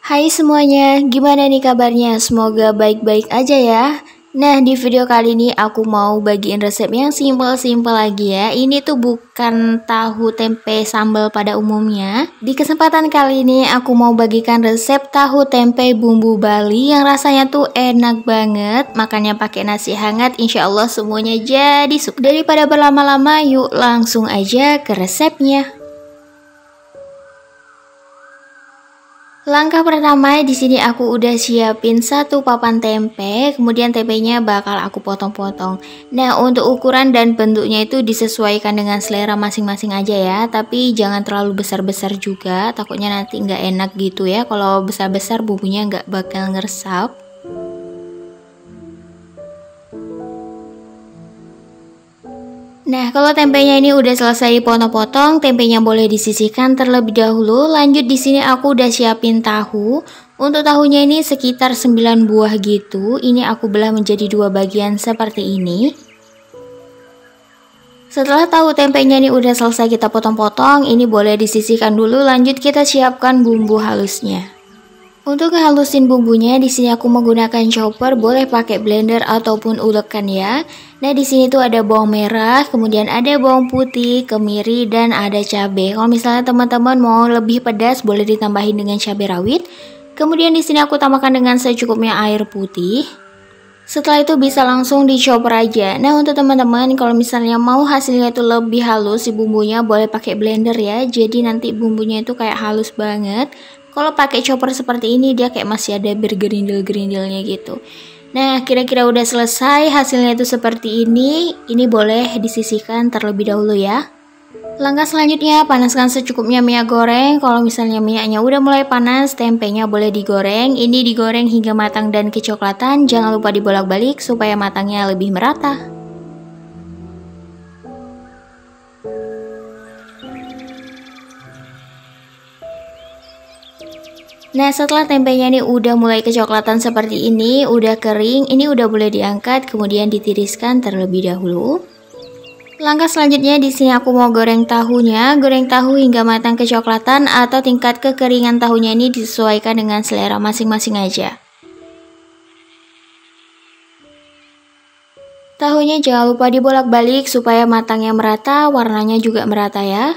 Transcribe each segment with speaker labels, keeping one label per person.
Speaker 1: Hai semuanya, gimana nih kabarnya? Semoga baik-baik aja ya. Nah, di video kali ini aku mau bagiin resep yang simpel-simpel lagi ya. Ini tuh bukan tahu tempe sambal pada umumnya. Di kesempatan kali ini aku mau bagikan resep tahu tempe bumbu Bali yang rasanya tuh enak banget. Makannya pakai nasi hangat, insya Allah semuanya jadi suka. Daripada berlama-lama, yuk langsung aja ke resepnya. Langkah pertama di sini aku udah siapin satu papan tempe, kemudian tempenya bakal aku potong-potong. Nah, untuk ukuran dan bentuknya itu disesuaikan dengan selera masing-masing aja ya, tapi jangan terlalu besar-besar juga, takutnya nanti nggak enak gitu ya. Kalau besar-besar bumbunya nggak bakal ngeresap. Nah, kalau tempenya ini udah selesai dipotong-potong, tempenya boleh disisihkan terlebih dahulu. Lanjut di sini aku udah siapin tahu. Untuk tahunya ini sekitar 9 buah gitu. Ini aku belah menjadi dua bagian seperti ini. Setelah tahu tempenya ini udah selesai kita potong-potong, ini boleh disisihkan dulu. Lanjut kita siapkan bumbu halusnya. Untuk ngehalusin bumbunya, di sini aku menggunakan chopper, boleh pakai blender ataupun ulekan ya. Nah, di sini tuh ada bawang merah, kemudian ada bawang putih, kemiri, dan ada cabai. Kalau misalnya teman-teman mau lebih pedas, boleh ditambahin dengan cabai rawit. Kemudian di sini aku tambahkan dengan secukupnya air putih. Setelah itu bisa langsung dicoper aja. Nah, untuk teman-teman kalau misalnya mau hasilnya itu lebih halus, si bumbunya boleh pakai blender ya. Jadi nanti bumbunya itu kayak halus banget. Kalau pakai chopper seperti ini dia kayak masih ada bergerindil-gerindilnya gitu. Nah, kira-kira udah selesai, hasilnya itu seperti ini. Ini boleh disisihkan terlebih dahulu ya. Langkah selanjutnya, panaskan secukupnya minyak goreng. Kalau misalnya minyaknya udah mulai panas, tempenya boleh digoreng. Ini digoreng hingga matang dan kecoklatan. Jangan lupa dibolak-balik supaya matangnya lebih merata. Nah, setelah tempenya ini udah mulai kecoklatan seperti ini, udah kering, ini udah boleh diangkat, kemudian ditiriskan terlebih dahulu. Langkah selanjutnya di sini aku mau goreng tahunya, goreng tahu hingga matang kecoklatan atau tingkat kekeringan tahunya ini disesuaikan dengan selera masing-masing aja. Tahunya jangan lupa dibolak-balik supaya matangnya merata, warnanya juga merata ya.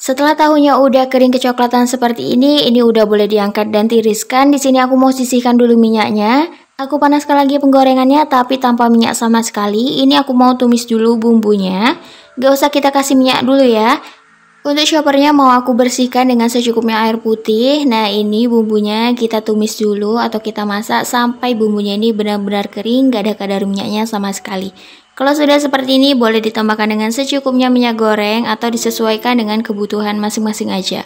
Speaker 1: Setelah tahunya udah kering kecoklatan seperti ini udah boleh diangkat dan tiriskan. Di sini aku mau sisihkan dulu minyaknya. Aku panaskan lagi penggorengannya tapi tanpa minyak sama sekali. Ini aku mau tumis dulu bumbunya. Gak usah kita kasih minyak dulu ya. Untuk choppernya mau aku bersihkan dengan secukupnya air putih. Nah, ini bumbunya kita tumis dulu atau kita masak sampai bumbunya ini benar-benar kering, gak ada kadar minyaknya sama sekali. Kalau sudah seperti ini boleh ditambahkan dengan secukupnya minyak goreng atau disesuaikan dengan kebutuhan masing-masing aja.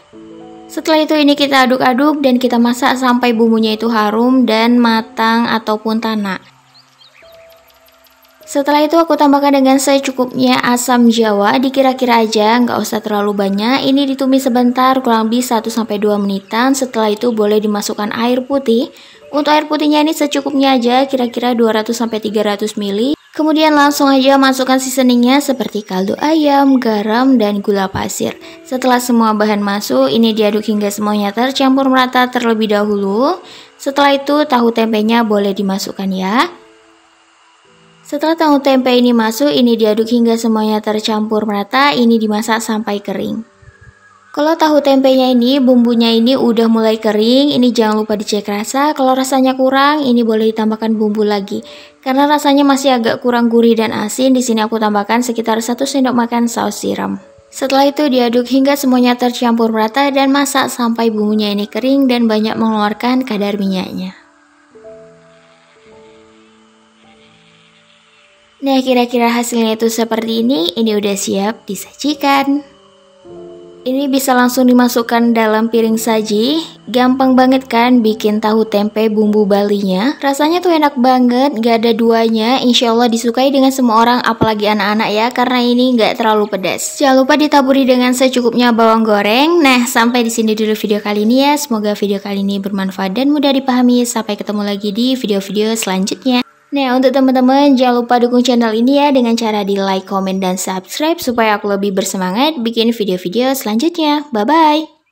Speaker 1: Setelah itu ini kita aduk-aduk dan kita masak sampai bumbunya itu harum dan matang ataupun tanak. Setelah itu aku tambahkan dengan secukupnya asam jawa, dikira-kira aja, nggak usah terlalu banyak. Ini ditumis sebentar, kurang lebih 1-2 menitan. Setelah itu boleh dimasukkan air putih. Untuk air putihnya ini secukupnya aja, kira-kira 200-300 ml. Kemudian langsung aja masukkan seasoningnya seperti kaldu ayam, garam, dan gula pasir. Setelah semua bahan masuk, ini diaduk hingga semuanya tercampur merata terlebih dahulu. Setelah itu tahu tempenya boleh dimasukkan ya. Setelah tahu tempe ini masuk, ini diaduk hingga semuanya tercampur merata, ini dimasak sampai kering. Kalau tahu tempenya ini, bumbunya ini udah mulai kering, ini jangan lupa dicek rasa. Kalau rasanya kurang, ini boleh ditambahkan bumbu lagi. Karena rasanya masih agak kurang gurih dan asin, di sini aku tambahkan sekitar 1 sendok makan saus siram. Setelah itu diaduk hingga semuanya tercampur merata dan masak sampai bumbunya ini kering dan banyak mengeluarkan kadar minyaknya. Nah, kira-kira hasilnya itu seperti ini udah siap disajikan. Ini bisa langsung dimasukkan dalam piring saji. Gampang banget kan bikin tahu tempe bumbu Balinya. Rasanya tuh enak banget, gak ada duanya. Insya Allah disukai dengan semua orang, apalagi anak-anak ya, karena ini gak terlalu pedas. Jangan lupa ditaburi dengan secukupnya bawang goreng. Nah, sampai di sini dulu video kali ini ya. Semoga video kali ini bermanfaat dan mudah dipahami. Sampai ketemu lagi di video-video selanjutnya. Nah, untuk teman-teman jangan lupa dukung channel ini ya dengan cara di like, komen, dan subscribe supaya aku lebih bersemangat bikin video-video selanjutnya. Bye-bye!